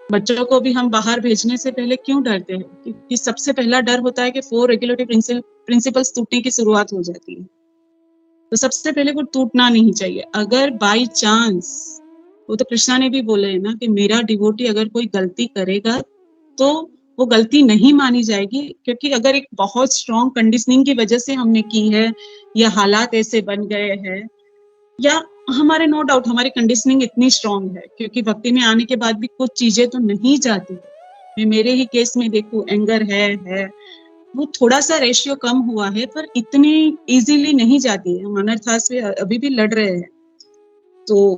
बच्चों को भी हम बाहर भेजने से पहले क्यों डरते हैं? क्योंकि सबसे पहला डर होता है कि 4 रेगुलेटरी प्रिंसिपल्स टूटने की शुरुआत हो जाती है, तो सबसे पहले वो टूटना नहीं चाहिए। अगर बाई चांस, वो तो कृष्णा ने भी बोले है ना कि मेरा डिवोटी अगर कोई गलती करेगा तो वो गलती नहीं मानी जाएगी, क्योंकि अगर एक बहुत स्ट्रॉन्ग कंडीशनिंग की वजह से हमने की है या हालात ऐसे बन गए हैं, या हमारे नो डाउट हमारी कंडीशनिंग इतनी स्ट्रॉन्ग है, क्योंकि भक्ति में आने के बाद भी कुछ चीजें तो नहीं जाती। मैं मेरे ही केस में देखूं, एंगर है वो थोड़ा सा रेशियो कम हुआ है, पर इतनी इजीली नहीं जाती है। हम अनर्थास पे अभी भी लड़ रहे हैं। तो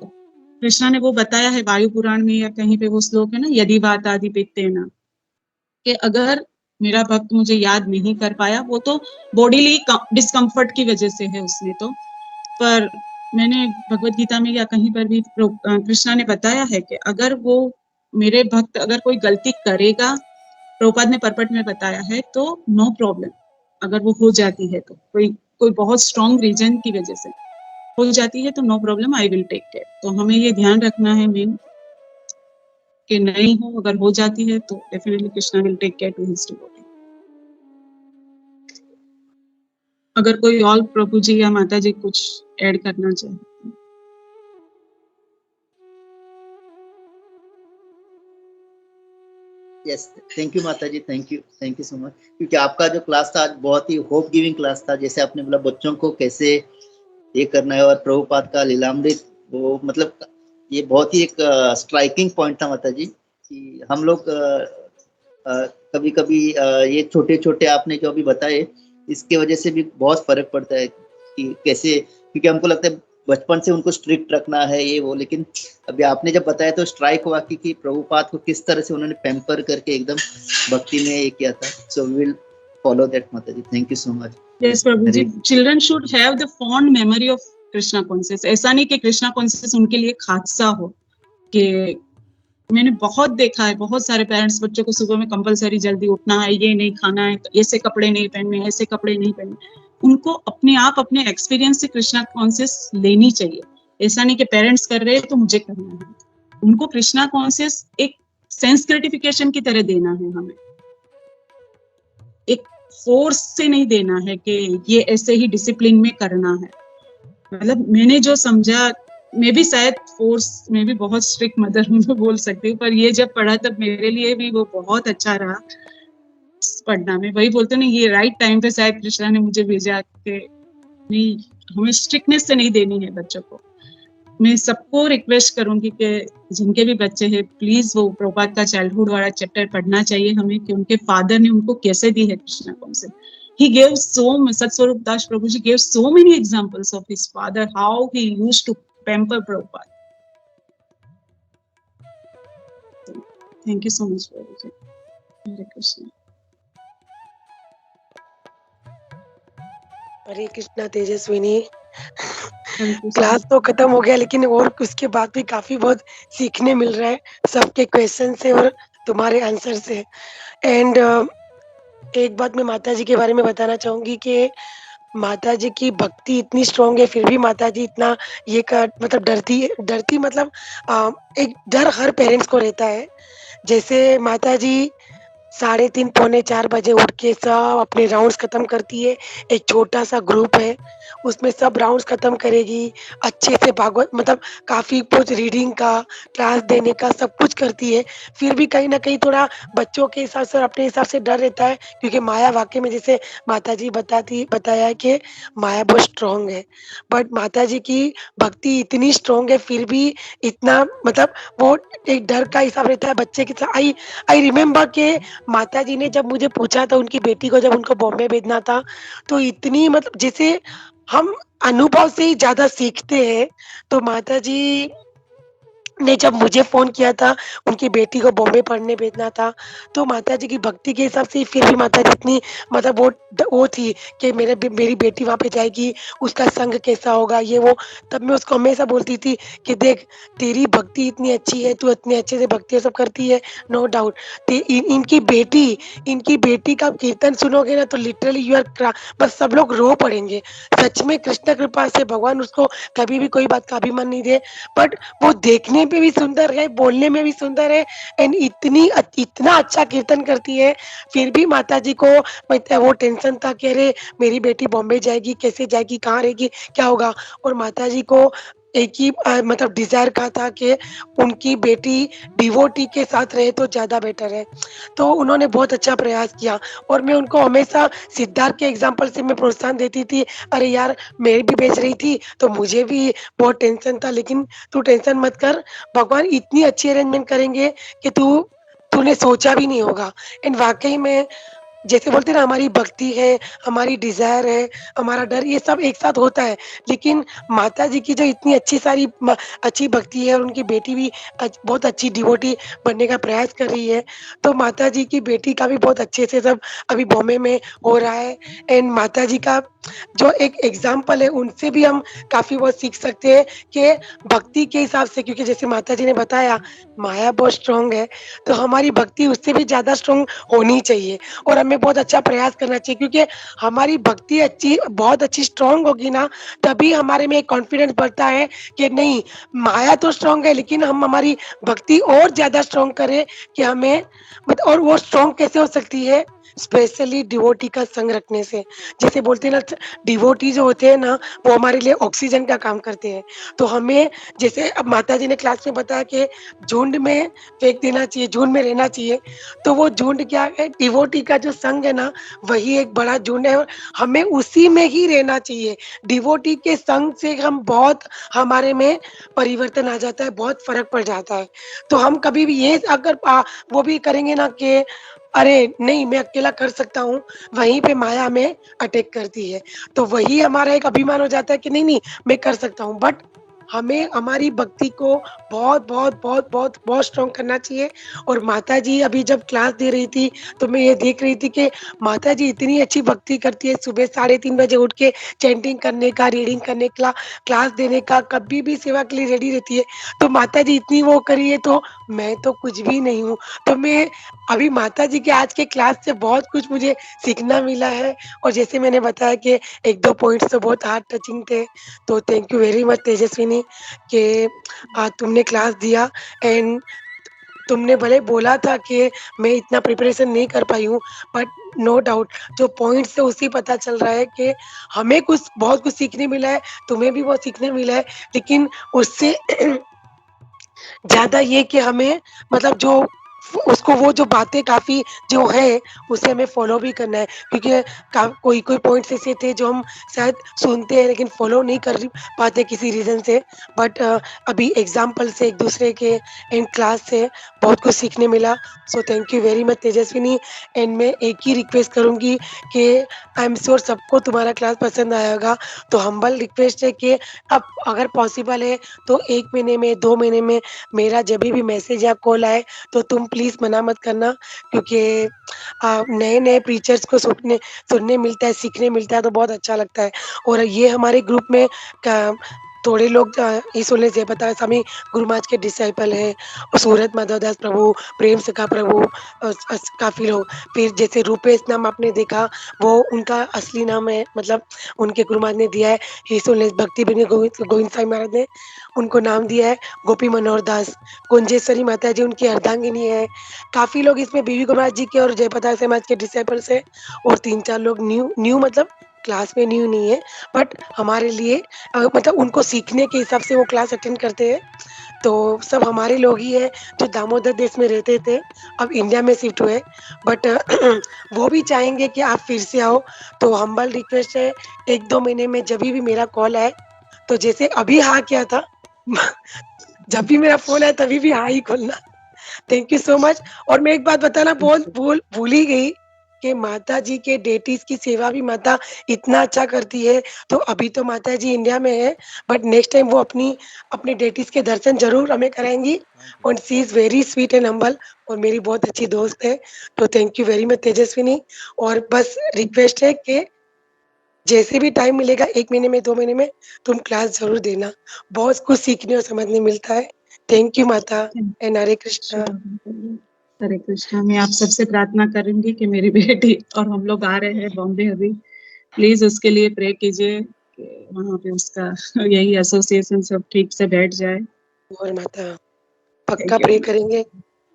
कृष्णा ने वो बताया है वायु पुराण में या कहीं पे वो श्लोक है ना, यदि बात आदि पित्तेन, कि अगर मेरा भक्त मुझे याद नहीं कर पाया, वो तो बॉडीली डिस्कम्फर्ट की वजह से है उसमें तो, पर मैंने भगवत गीता में या कहीं पर भी कृष्णा ने बताया है कि अगर वो मेरे भक्त अगर कोई गलती करेगा, प्रभुपाद ने परपट में बताया है, तो नो प्रॉब्लम। अगर वो हो जाती है तो कोई बहुत स्ट्रॉन्ग रीजन की वजह से हो जाती है तो no problem, I will take care. तो हमें ये ध्यान रखना है मेन कि नहीं हो, अगर हो जाती है तो definitely Krishna will take care to his devotee. अगर कोई और प्रभु जी या माता जी कुछ ऐड करना चाहे। Yes, thank you Mata ji, thank you so much, क्योंकि आपका जो क्लास था आज बहुत ही होप गिविंग क्लास था। जैसे आपने बोला बच्चों को कैसे ये करना है, और प्रभुपाद का लीलामृत, वो मतलब ये बहुत ही एक स्ट्राइकिंग पॉइंट था माता जी, कि हम लोग कभी कभी ये छोटे छोटे आपने जो अभी बताए, इसके वजह से भी बहुत फर्क पड़ता है कि कैसे, क्योंकि हमको लगता है बचपन से उनको स्ट्रिक्ट रखना है ये वो, लेकिन अभी आपने जब बताया तो स्ट्राइक हुआ कि प्रभुपाद को किस तरह से उन्होंने पैम्पर करके एकदम भक्ति में ये किया था। So we will follow that Mata ji, thank you so much. Yes Prabhu ji, children should have the fond memory of Krishna conscious. ऐसा नहीं कि कृष्णा कॉन्शियस उनके लिए हादसा हो। कि मैंने बहुत देखा है, बहुत सारे पेरेंट्स बच्चों को सुबह में कंपलसरी जल्दी उठना है, ये नहीं खाना है, ऐसे कपड़े नहीं पहनने, ऐसे कपड़े नहीं पहनने। उनको अपने आप अपने एक्सपीरियंस से कृष्णा कॉन्शियस लेनी चाहिए। ऐसा नहीं कि पेरेंट्स कर रहे हैं तो मुझे करना है। उनको कृष्णा कॉन्शियस एक सेंस ग्रेटिफिकेशन की तरह देना है हमें, एक फोर्स से नहीं देना है कि ये ऐसे ही डिसिप्लिन में करना है। मतलब मैंने जो समझा, मैं भी शायद फोर्स में भी बहुत स्ट्रिक्ट मदर हूँ तो बोल सकती हूँ, पर ये जब पढ़ा तब मेरे लिए भी वो बहुत अच्छा रहा पढ़ना में। वही बोलते ना, ये राइट टाइम पे शायद कृष्णा ने मुझे भेजा कि नहीं, हमें स्ट्रिक्टनेस से नहीं देनी है बच्चों को। मैं सबको रिक्वेस्ट करूंगी कि जिनके भी बच्चे हैं, प्लीज वो प्रभुपाद का चाइल्डहुड वाला चैप्टर पढ़ना चाहिए हमें, कि उनके फादर ने उनको कैसे दी है Krishna concept. He gave so much, Satswarup Das Prabhuji gave so many examples of his father, how he used to pamper Prabhupada. Thank you so much, Prabhuji. Hare Krishna. Hare Krishna Tejaswini. Thank you so class much. तो खत्म हो गया, लेकिन और उसके बाद भी काफी बहुत सीखने मिल रहा है सबके क्वेश्चन से और तुम्हारे आंसर से। एंड एक बात मैं माता जी के बारे में बताना चाहूंगी कि माता जी की भक्ति इतनी स्ट्रांग है, फिर भी माता जी इतना ये कर मतलब डरती मतलब एक डर हर पेरेंट्स को रहता है। जैसे माता जी 3:30 पौने 4 बजे उठ के सब अपने राउंड्स खत्म करती है। एक छोटा-सा ग्रुप है, उसमें सब राउंड्स खत्म करेगी, अच्छे से भागवत मतलब काफ़ी कुछ रीडिंग का, क्लास देने का सब कुछ करती है। फिर भी कहीं न कहीं थोड़ा बच्चों के हिसाब से और अपने हिसाब से डर रहता है, क्योंकि माया वाक़ई में जैसे माताजी बताया है कि माया बहुत स्ट्रॉन्ग है। बट माताजी की भक्ति इतनी स्ट्रॉन्ग है, फिर भी इतना मतलब वो एक डर का हिसाब रहता है बच्चे के साथ। आई आई रिमेंबर के माताजी ने जब मुझे पूछा था उनकी बेटी को जब उनको बॉम्बे भेजना था, तो इतनी मतलब जैसे हम अनुभव से ही ज़्यादा सीखते हैं, तो माताजी ने जब मुझे फ़ोन किया था, उनकी बेटी को बॉम्बे पढ़ने भेजना था, तो माताजी की भक्ति के हिसाब से फिर भी माताजी इतनी मतलब वो थी कि मेरी बेटी वहाँ पे जाएगी, उसका संग कैसा होगा ये वो। तब मैं उसको हमेशा बोलती थी कि देख, तेरी भक्ति इतनी अच्छी है, तू इतने अच्छे से भक्ति ये सब करती है, नो डाउट। ते इन इनकी बेटी का कीर्तन सुनोगे ना तो लिटरली यू आर क्रा बस सब लोग रो पड़ेंगे। सच में कृष्ण कृपा से भगवान उसको कभी भी कोई बात का अभिमान नहीं दे, बट वो देखने पे भी सुंदर है, बोलने में भी सुंदर है एंड इतना अच्छा कीर्तन करती है। फिर भी माताजी को वो टेंशन था कि अरे! मेरी बेटी बॉम्बे जाएगी, कैसे जाएगी, कहाँ रहेगी, क्या होगा? और माताजी को एक ही मतलब डिज़ायर का था कि उनकी बेटी डिवोटी के साथ रहे तो ज़्यादा बेटर है। तो उन्होंने बहुत अच्छा प्रयास किया और मैं उनको हमेशा सिद्धार्थ के एग्ज़ाम्पल से मैं प्रोत्साहन देती थी, अरे यार! मैं भी बेच रही थी, तो मुझे भी बहुत टेंशन था, लेकिन तू टेंशन मत कर, भगवान इतनी अच्छी अरेंजमेंट करेंगे कि तूने सोचा भी नहीं होगा। एंड वाक़ई में जैसे बोलते हैं ना हमारी भक्ति है, हमारी डिज़ायर है, हमारा डर ये सब एक साथ होता है। लेकिन माताजी की जो इतनी अच्छी भक्ति है और उनकी बेटी भी बहुत अच्छी डिवोटी बनने का प्रयास कर रही है। तो माताजी की बेटी का भी बहुत अच्छे से सब अभी बॉम्बे में हो रहा है एंड माताजी का जो एक एग्ज़ाम्पल है उनसे भी हम काफ़ी बहुत सीख सकते हैं कि भक्ति के हिसाब से, क्योंकि जैसे माताजी ने बताया माया बहुत स्ट्रॉन्ग है, तो हमारी भक्ति उससे भी ज़्यादा स्ट्रॉन्ग होनी चाहिए और हमें बहुत अच्छा प्रयास करना चाहिए, क्योंकि हमारी भक्ति बहुत अच्छी स्ट्रॉन्ग होगी ना, तभी हमारे में एक कॉन्फिडेंस बढ़ता है कि नहीं, माया तो स्ट्रॉन्ग है लेकिन हम हमारी भक्ति और ज़्यादा स्ट्रॉन्ग करें कि हमें और वो स्ट्रॉन्ग कैसे हो सकती है? स्पेशली डिवोटी का संग रखने से। जैसे बोलते हैं ना, डिवोटी जो होते हैं ना, वो हमारे लिए ऑक्सीजन का काम करते हैं। तो हमें जैसे अब माताजी ने क्लास में बताया कि झुंड में फेंक देना चाहिए, झुंड में रहना चाहिए। तो वो झुंड क्या है, डिवोटी का जो संग है ना, वही एक बड़ा झुंड है और हमें उसी में ही रहना चाहिए। डिवोटी के संग से हम बहुत हमारे में परिवर्तन आ जाता है, बहुत फ़र्क पड़ जाता है। तो हम कभी भी ये अगर वो भी करेंगे ना कि अरे नहीं, मैं अकेला कर सकता हूँ, वहीं पे माया हमें अटैक करती है। तो वही हमारा एक अभिमान हो जाता है कि नहीं, नहीं, मैं कर सकता हूँ। बट हमें हमारी भक्ति को बहुत स्ट्रॉन्ग करना चाहिए। और माताजी अभी जब क्लास दे रही थी, तो मैं ये देख रही थी कि माताजी इतनी अच्छी भक्ति करती है, सुबह 3:30 बजे उठ के चैंटिंग करने का, रीडिंग करने का, क्लास देने का, कभी भी सेवा के लिए रेडी रहती है। तो माताजी इतनी वो करी है, तो मैं तो कुछ भी नहीं हूँ। तो मैं अभी माताजी के आज के क्लास से बहुत कुछ मुझे सीखना मिला है और जैसे मैंने बताया कि 1-2 पॉइंट्स तो बहुत हार्ट टचिंग थे। तो thank you very much Tejaswini कि तुमने क्लास दिया एंड तुमने भले बोला था कि मैं इतना प्रिपरेशन नहीं कर पाई हूँ, बट नो डाउट जो पॉइंट्स है उससे पता चल रहा है कि हमें बहुत कुछ सीखने मिला है, तुम्हें भी बहुत सीखने मिला है। लेकिन उससे ज़्यादा ये कि हमें मतलब जो उसको वो जो बातें काफ़ी जो है, उसे हमें फ़ॉलो भी करना है, क्योंकि कोई पॉइंट्स ऐसे थे जो हम शायद सुनते हैं लेकिन फ़ॉलो नहीं कर पाते किसी रीज़न से। बट अभी एग्ज़ाम्पल से एक-दूसरे के एंड क्लास से बहुत कुछ सीखने मिला। So thank you very much Tejaswini and मैं एक ही रिक्वेस्ट करूँगी कि आई एम श्योर सबको तुम्हारा क्लास पसंद आया होगा। तो हम्बल रिक्वेस्ट है कि अब अगर पॉसिबल है तो 1 महीने में, 2 महीने में मेरा जभी भी मैसेज या कॉल आए तो तुम प्लीज़ मना मत करना, क्योंकि नए-नए प्रीचर्स को सुनने मिलता है, सीखने मिलता है तो बहुत अच्छा लगता है। और ये हमारे ग्रुप में क थोड़े लोग ईसोले जयप्रकाश स्वामी गुरु महाराज के डिसाइपल हैं और सूरत माधवदास प्रभु, प्रेम सखा प्रभु काफ़ी लोग। फिर जैसे रूपेश नाम आपने देखा, वो उनका असली नाम है, मतलब उनके गुरु महाराज ने दिया है। ईसोले भक्ति बिनी गोविंद साई महाराज ने उनको नाम दिया है गोपी मनोहर दास। कुंजेश्वरी माता जी उनकी अर्धांगिनी है। काफ़ी लोग इसमें बीवी कुमार जी के और जयप्रकाश समाज के डिसाइपल्स हैं और 3-4 लोग न्यू मतलब क्लास में न्यू नहीं है, बट हमारे लिए मतलब उनको सीखने के हिसाब से वो क्लास अटेंड करते हैं। तो सब हमारे लोग ही हैं जो दामोदर देश में रहते थे, अब इंडिया में शिफ्ट हुए। बट वो भी चाहेंगे कि आप फिर से आओ, तो हम्बल रिक्वेस्ट है 1-2 महीने में जभी भी मेरा कॉल आए, तो जैसे अभी हाँ किया था जब भी मेरा फ़ोन आए तभी भी हाँ ही खोलना। Thank you so much. और मैं एक बात बताना भूल ही गई कि माता जी के डेटीज की सेवा भी माता इतना अच्छा करती है। तो अभी तो माता जी इंडिया में है, बट नेक्स्ट टाइम वो अपने डेटीज के दर्शन जरूर हमें कराएंगी। और she is very sweet and humble और मेरी बहुत अच्छी दोस्त है। तो thank you very much Tejaswini. और बस रिक्वेस्ट है कि जैसे भी टाइम मिलेगा 1 महीने में 2 महीने में तुम क्लास जरूर देना, बहुत कुछ सीखने और समझने मिलता है। थैंक यू माता एंड हरे कृष्णा। हरे कृष्णा। मैं आप सबसे प्रार्थना करूंगी कि मेरी बेटी और हम लोग आ रहे हैं बॉम्बे अभी, प्लीज उसके लिए प्रे कीजिए कि वहाँ पे उसका यही एसोसिएशन सब ठीक से बैठ जाए। और माता पक्का प्रे करेंगे,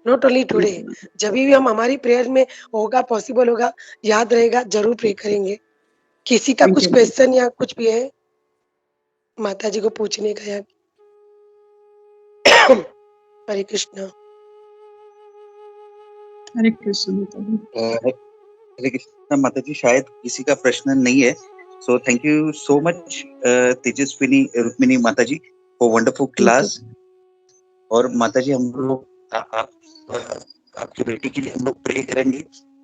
नॉट ओनली टुडे, जब भी हम हमारी प्रेयर में होगा, पॉसिबल होगा, याद रहेगा, जरूर प्रे करेंगे। किसी का Thank कुछ you. क्वेश्चन या कुछ भी है माता जी को पूछने का या हरे कृष्णा। हरे कृष्ण। हरे कृष्णा माता जी, शायद किसी का प्रश्न नहीं है। So thank you so much Tejaswini Rukmini माता जी फॉर वंडरफुल क्लास। और माता जी हम लोग आपकी बेटी के लिए हम लोग प्रे करेंगे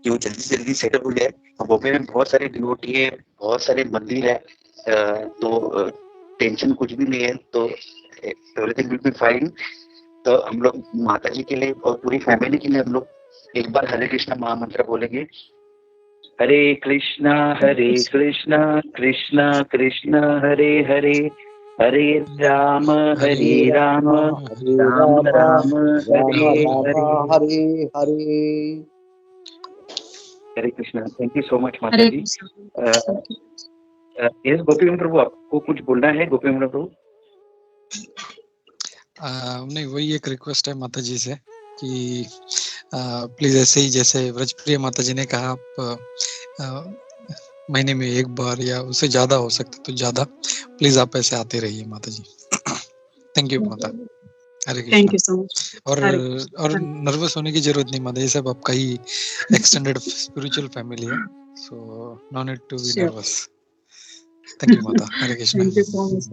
कि वो जल्दी से जल्दी सेटल हो जाए। बॉम्बे में बहुत सारे डिवोटी है, बहुत सारे मंदिर है, तो टेंशन कुछ भी नहीं है, तो एवरीथिंग विल बी फाइन। तो हम लोग माता जी के लिए और पूरी फैमिली के लिए हम लोग एक बार हरे कृष्णा महामंत्र बोलेंगे। Hare Krishna Krishna Krishna Hare Hare, Hare Ram Ram Ram Ram Hare Hare. Hare Hare. Hare Krishna. Thank you so much Mata Hare ji. Krishna. Yes गोपी प्रभु, आपको कुछ बोलना है गोपी प्रभु? नहीं, वही एक रिक्वेस्ट है माता जी से कि प्लीज ऐसे ही जैसे व्रजप्रिय माता जी ने कहा, आप महीने में एक बार या उससे ज्यादा हो सकता तो ज्यादा, प्लीज आप ऐसे आते रहिए माता ji. Thank you Mata. Hare thank Krishna. You so much. और नर्वस होने की जरूरत नहीं माता, ये सब आपका ही एक्सटेंडेड स्पिरिचुअल फैमिली है, so no need to be nervous. Thank you Mata. Hare Krishna. Thank you so much.